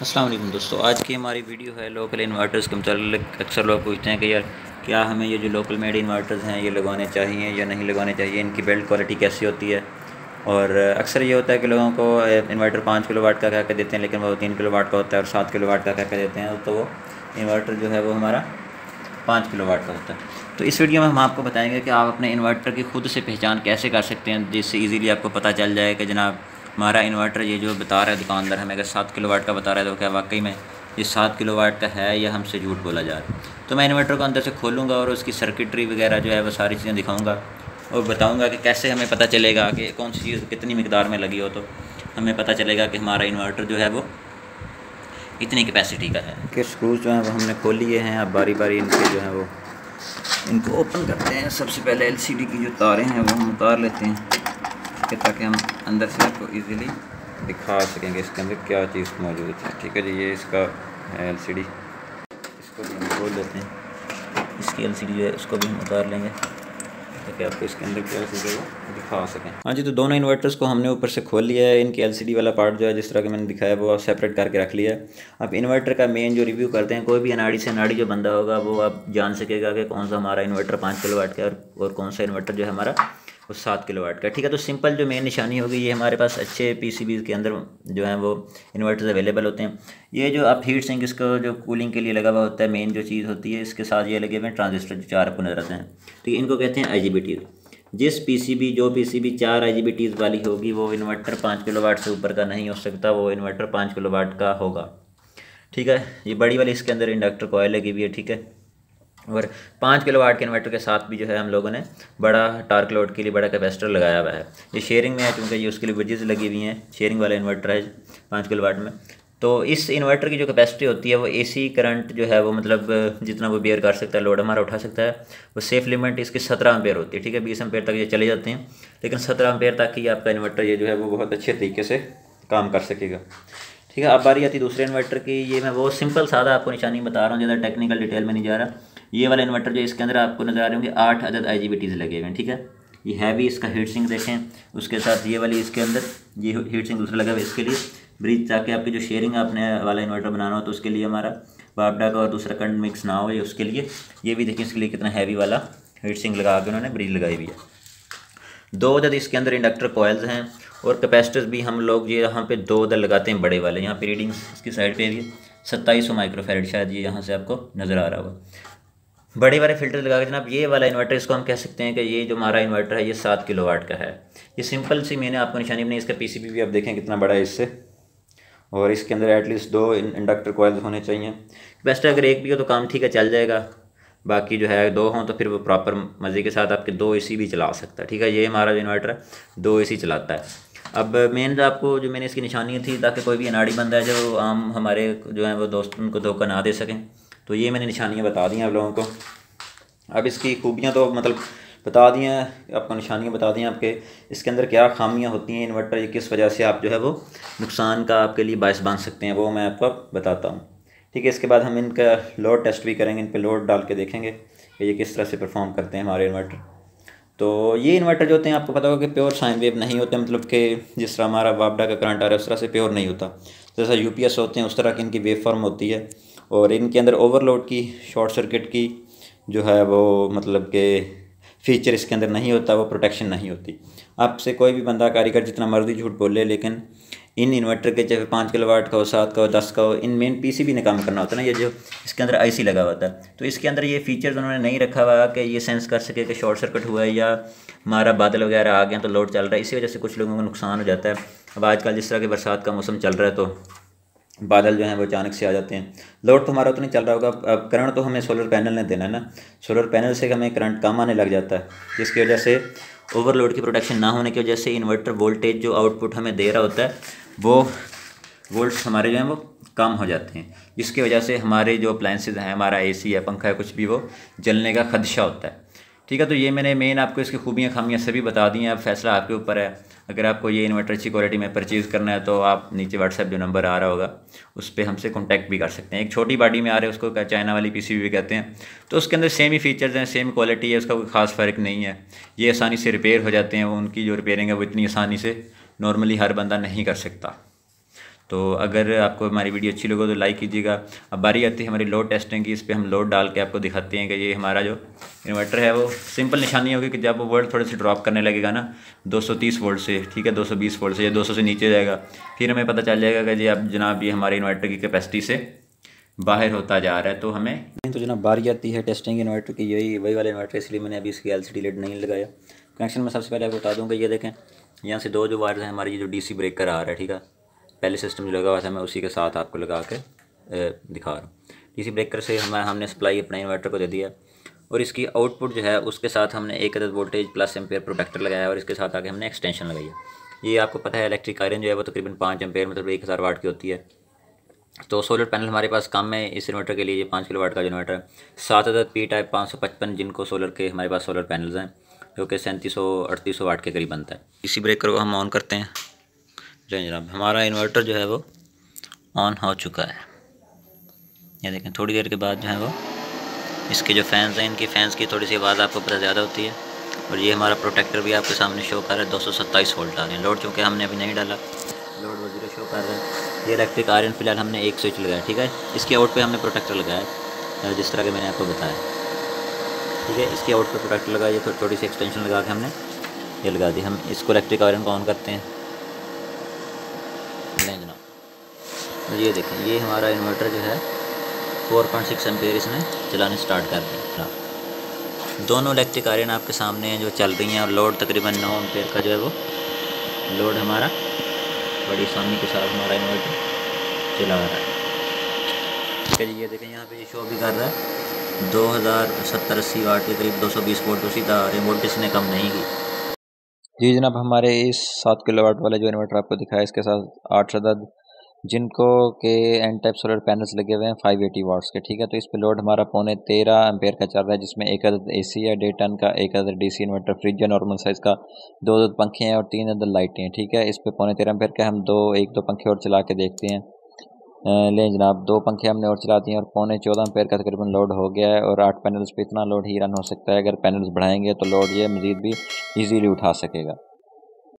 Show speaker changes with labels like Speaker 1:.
Speaker 1: अस्सलाम वालेकुम दोस्तों, आज की हमारी वीडियो है लोकल इन्वर्टर्स के मतलब। अक्सर लोग पूछते हैं कि यार क्या हमें ये जो लोकल मेड इन्वर्टर्स हैं ये लगवाने चाहिए या नहीं लगवाने चाहिए, इनकी बिल्ड क्वालिटी कैसी होती है। और अक्सर ये होता है कि लोगों को इन्वर्टर 5 किलोवाट का कह के देते हैं, लेकिन वो 3 किलोवाट का होता है, और 7 किलोवाट का कह के देते हैं तो वो इन्वर्टर जो है वो हमारा 5 किलोवाट का होता है। तो इस वीडियो में हम आपको बताएंगे कि आप अपने इन्वर्टर की खुद से पहचान कैसे कर सकते हैं, जिससे इजीली आपको पता चल जाए कि जनाब हमारा इन्वर्टर ये जो बता रहा है दुकानदार, हमें अगर 7 किलोवाट का बता रहा है तो क्या वाकई में ये 7 किलोवाट का है या हमसे झूठ बोला जा रहा है। तो मैं इन्वर्टर को अंदर से खोलूँगा और उसकी सर्किटरी वगैरह जो है वो सारी चीज़ें दिखाऊँगा और बताऊँगा कि कैसे हमें पता चलेगा कि कौन सी चीज़ कितनी मिकदार में लगी हो, तो हमें पता चलेगा कि हमारा इन्वर्टर जो है वो इतनी कैपेसिटी का है। कि स्क्रूज जो हैं वो हमने खोल लिए हैं। अब बारी बारी इनके जो है वो इनको ओपन करते हैं। सबसे पहले एलसीडी की जो तारें हैं वो हम उतार लेते हैं कि ताकि हम अंदर से आपको इजीली दिखा सकेंगे इसके अंदर क्या चीज़ मौजूद है। ठीक है जी, ये इसका है एलसीडी, इसको भी हम खोल लेते हैं। इसकी एलसीडी जो है उसको भी हम उतार लेंगे ताकि आपको इसके अंदर क्या चीज़ है वो दिखा सकें। हाँ जी, तो दोनों इन्वर्टर्स को हमने ऊपर से खोल लिया है। इनकी एलसीडी वाला पार्ट जो है जिस तरह के मैंने दिखाया वो सेपरेट करके रख लिया है। अब इन्वर्टर का मेन जो रिव्यू करते हैं, कोई भी अनाड़ी से अनाड़ी जो बंदा होगा वो आप जान सकेगा कि कौन सा हमारा इन्वर्टर 5 किलोवाट का है और कौन सा इन्वर्टर जो है हमारा वो 7 किलोवाट का। ठीक है, तो सिंपल जो मेन निशानी होगी, ये हमारे पास अच्छे पीसीबी के अंदर जो है वो इन्वर्टर्स अवेलेबल होते हैं। ये जो आप हीट सिंक इसको जो कूलिंग के लिए लगा हुआ होता है, मेन जो चीज़ होती है इसके साथ ये लगे हुए हैं ट्रांजिस्टर जो 4 आपको नजर आते हैं। तो इनको कहते हैं IGBT। जिस पीसीबी 4 IGBTs वाली होगी वो इन्वर्टर 5 किलोवाट से ऊपर का नहीं हो सकता, वो इन्वर्टर 5 किलोवाट का होगा। ठीक है, ये बड़ी वाली इसके अंदर इंडक्टर कॉयल लगी हुई है। ठीक है, और 5 किलोवाट के इन्वर्टर के साथ भी जो है हम लोगों ने बड़ा टार्क लोड के लिए बड़ा कैपेसिटर लगाया हुआ है। ये शेयरिंग में है क्योंकि ये उसके लिए ब्रिजेस लगी हुई हैं। शेयरिंग वाला इन्वर्टर है 5 किलोवाट में। तो इस इन्वर्टर की जो कैपेसिटी होती है वो AC करंट जो है वो मतलब जितना वो बेयर कर सकता है, लोड हमारा उठा सकता है, वो सेफ लिमिट इसकी 17 एम्पेयर होती है। ठीक है, 20 एम्पेयर तक ये चले जाते हैं, लेकिन 17 एम्पेयर तक ही आपका इन्वर्टर ये जो है वो बहुत अच्छे तरीके से काम कर सकेगा। ठीक है, अब बारी आती है दूसरे इन्वर्टर की। ये मैं वो सिंपल सादा आपको निशानी बता रहा हूँ, ज़्यादा टेक्निकल डिटेल में नहीं जा रहा। ये वाला इन्वर्टर जो इसके अंदर आपको नज़र आ रहे होंगे 8 अदद IGBTs लगे हुए हैं। ठीक है, ये हैवी इसका हीट सिंक देखें, उसके साथ ये वाली इसके अंदर ये हीट सिंक दूसरा लगा हुआ है इसके लिए ब्रिज, ताकि आपकी जो शेयरिंग आपने वाला इन्वर्टर बनाना हो तो उसके लिए हमारा वापडा का और दूसरा करंट मिक्स ना हो, ये उसके लिए। ये भी देखिए इसके लिए कितना हैवी वाला हीट सिंक लगा के उन्होंने ब्रिज लगाई हुई है। 2 अदद इसके अंदर इंडक्टर कॉयल्स हैं और कैपेसिटर्स भी हम लोग ये यहाँ पे 2 अदद लगाते हैं बड़े वाले। यहाँ पे रीडिंग इसकी साइड पे भी 2700 माइक्रोफैरड, शायद ये यहाँ से आपको नज़र आ रहा होगा। बड़े वाले फिल्टर लगा के जनाब ये वाला इन्वर्टर, इसको हम कह सकते हैं कि ये जो हमारा इन्वर्टर है ये 7 किलोवाट का है। ये सिंपल सी मैंने आपको निशानी बनाई। इसका पीसीबी भी आप देखें कितना बड़ा है इससे, और इसके अंदर एटलीस्ट 2 इंडक्टर कॉइल्स होने चाहिए। बेस्ट अगर एक भी हो तो काम ठीक है चल जाएगा, बाकी जो है 2 हों तो फिर वो प्रॉपर मज़े के साथ आपके 2 AC भी चला सकता है। ठीक है, ये हमारा जो इन्वर्टर है 2 AC चलाता है। अब मेन आपको जो मैंने इसकी निशानी थी ताकि कोई भी अनाड़ी बंदा है जो आम हमारे जो है वो दोस्त उनको धोखा ना दे सकें, तो ये मैंने निशानियाँ बता दी हैं आप लोगों को। अब इसकी खूबियाँ तो मतलब बता दी हैं आपको, निशानियाँ बता दी हैं आपके इसके अंदर क्या खामियाँ होती हैं इन्वर्टर, ये किस वजह से आप जो है वो नुकसान का आपके लिए बायस बन सकते हैं, वो मैं आपको बताता हूँ। ठीक है, इसके बाद हम इनका लोड टेस्ट भी करेंगे, इन पे लोड डाल के देखेंगे कि ये किस तरह से परफॉर्म करते हैं हमारे इन्वर्टर। तो ये इन्वर्टर जो होते हैं आपको पता होगा कि प्योर साइन वेव नहीं होते, मतलब कि जिस तरह हमारा वापडा का करंट आ रहा है उस तरह से प्योर नहीं होता। जैसा UPS होते हैं उस तरह की इनकी वेव फॉर्म होती है, और इनके अंदर ओवरलोड की, शॉर्ट सर्किट की जो है वो मतलब कि फ़ीचर इसके अंदर नहीं होता, वो प्रोटेक्शन नहीं होती। आपसे कोई भी बंदा कारीगर जितना मर्जी झूठ बोले, लेकिन इन इन्वर्टर के चाहे 5 किलोवाट का हो, 7 का हो, 10 का हो, इन मेन PCB ने काम करना होता है ना। ये जो इसके अंदर IC लगा हुआ था, तो इसके अंदर ये फीचर्स उन्होंने नहीं रखा हुआ कि ये सेंस कर सके कि शॉर्ट सर्किट हुआ है या हमारा बादल वगैरह आ गया तो लोड चल रहा है। इसी वजह से कुछ लोगों को नुकसान हो जाता है। अब आजकल जिस तरह के बरसात का मौसम चल रहा है तो बादल जो हैं वो अचानक से आ जाते हैं, लोड तो हमारा तो नहीं चल रहा होगा। अब करंट तो हमें सोलर पैनल ने देना है ना, सोलर पैनल से हमें करंट कम आने लग जाता है, जिसकी वजह से ओवरलोड की प्रोटेक्शन ना होने की वजह से इन्वर्टर वोल्टेज जो आउटपुट हमें दे रहा होता है वो वोल्ट्स हमारे जो हैं वो कम हो जाते हैं, जिसकी वजह से हमारे जो अप्लाइंसेज हैं, हमारा AC है, पंखा है, कुछ भी वो जलने का खदशा होता है। ठीक है, तो ये मैंने मेन आपको इसकी खूबियाँ खामियाँ सभी बता दी हैं। अब फैसला आपके ऊपर है। अगर आपको ये इन्वर्टर अच्छी क्वालिटी में परचेज़ करना है तो आप नीचे WhatsApp जो नंबर आ रहा होगा उस पर हमसे कॉन्टैक्ट भी कर सकते हैं। एक छोटी बॉडी में आ रहा है, उसको चाइना वाली PCB भी कहते हैं, तो उसके अंदर सेम ही फीचर्स हैं, सेम क्वालिटी है, उसका कोई ख़ास फ़र्क नहीं है। ये आसानी से रिपेयर हो जाते हैं, उनकी जो रिपेयरिंग है वो इतनी आसानी से नॉर्मली हर बंदा नहीं कर सकता। तो अगर आपको हमारी वीडियो अच्छी लगे तो लाइक कीजिएगा। अब बारी आती है हमारी लोड टेस्टिंग की। इस पर हम लोड डाल के आपको दिखाते हैं कि ये हमारा जो इन्वर्टर है वो सिंपल निशानी होगी कि जब वो वोल्ट थोड़े से ड्रॉप करने लगेगा ना 230 वोल्ट से, ठीक है, 220 वोल्ट से या 200 से नीचे जाएगा, फिर हमें पता चल जाएगा कि जी अब जनाब ये हमारे इन्वर्टर की कैपेसिटी से बाहर होता जा रहा है। तो हमें तो जनाब बारी आती है टेस्टिंग इन्वर्टर की। यही वही वाला इन्वर्टर, इसलिए मैंने अभी इसकी LCD लाइट नहीं लगाया। कनेक्शन में सबसे पहले आपको बता दूँ कि ये देखें, यहाँ से दो जो वायर हैं हमारी, ये जो DC ब्रेकर आ रहा है, ठीक है, पहले सिस्टम जो लगा हुआ था मैं उसी के साथ आपको लगा के दिखा रहा हूँ। DC ब्रेकर से हमने सप्लाई अपने इन्वर्टर को दे दिया और इसकी आउटपुट जो है उसके साथ हमने एक अदद वोल्टेज प्लस एम्पेयर प्रोटेक्टर लगाया और इसके साथ आके हमने एक्सटेंशन लगाई है। ये आपको पता है इलेक्ट्रिक आयरन जो है वो तकरीबन 5 एम्पेयर मतलब 1000 वाट की होती है। तो सोलर पैनल हमारे पास कम है इस इन्वर्टर के लिए। ये 5 किलोवाट का इन्वर्टर है। 7 अदद P टाइप 555 जिनको सोलर के हमारे पास सोलर पैनल्स हैं, जो कि 3700-3800 वाट के करीब बनता है। इसी ब्रेकर को हम ऑन करते हैं। जनाब हमारा इन्वर्टर जो है वो ऑन हो चुका है। ये देखें, थोड़ी देर के बाद जो है वो इसके जो फैंस हैं, इनकी फैंस की थोड़ी सी आवाज़ आपको पता ज़्यादा होती है। और ये हमारा प्रोटेक्टर भी आपके सामने शो कर रहा है 227 वोल्ट आ रहे हैं। लोड चूँकि हमने अभी नहीं डाला, लोड वो 0 शो कर रहा है। ये इलेक्ट्रिक आयरन फिलहाल हमने एक स्विच लगाया, ठीक है। इसके आउट पे हमने प्रोटेक्टर लगाया जिस तरह के मैंने आपको बताया, ठीक है। इसके आउट पे प्रोटेक्टर लगाया, ये थोड़ी सी एक्सटेंशन लगा के हमने ये लगा दी। हम इसको इलेक्ट्रिक आयरन को ऑन करते हैं। नहीं जनाब, ये देखें, ये हमारा इन्वर्टर जो है 4.6 एम्पेयर इसने चलाने स्टार्ट कर दिया। दोनों इलेक्ट्रिक आयरन आपके सामने हैं जो चल रही हैं और लोड तकरीबन 9 एम्पेयर का जो है वो लोड हमारा बड़ी आसानी के साथ हमारा इन्वर्टर चला रहा है, ठीक है जी। ये देखें, यहाँ पे ये शो भी कर रहा है 2070-80 वाट के करीब 220 वोल्ट उसी का आ रहे हैं, वोल्टेज ने कम नहीं की। जी जनाब, हमारे इस 7 किलोवाट वाले जो इन्वर्टर आपको दिखाया इसके साथ 8 अदद जिनको के एन टाइप सोलर पैनल्स लगे हुए हैं 580 वाट्स के, ठीक है। तो इस पे लोड हमारा 13.5 एम्पेयर का चल रहा है, जिसमें एक अदद AC है 1.5 टन का, एक अदद DC इन्वर्टर फ्रिज है नॉर्मल साइज़ का, 2 अदद पंखे हैं और 3 अदद लाइटें हैं, ठीक है। इस पे 13.5 एम्पेयर का हम एक दो पंखे और चला के देखते हैं। ले जनाब, 2 पंखे हमने और चला दिए और 14.5 एम्पेयर का तकरीबन लोड हो गया है और 8 पैनल्स पे इतना लोड ही रन हो सकता है। अगर पैनल्स बढ़ाएंगे तो लोड ये मज़ीद भी ईजीली उठा सकेगा।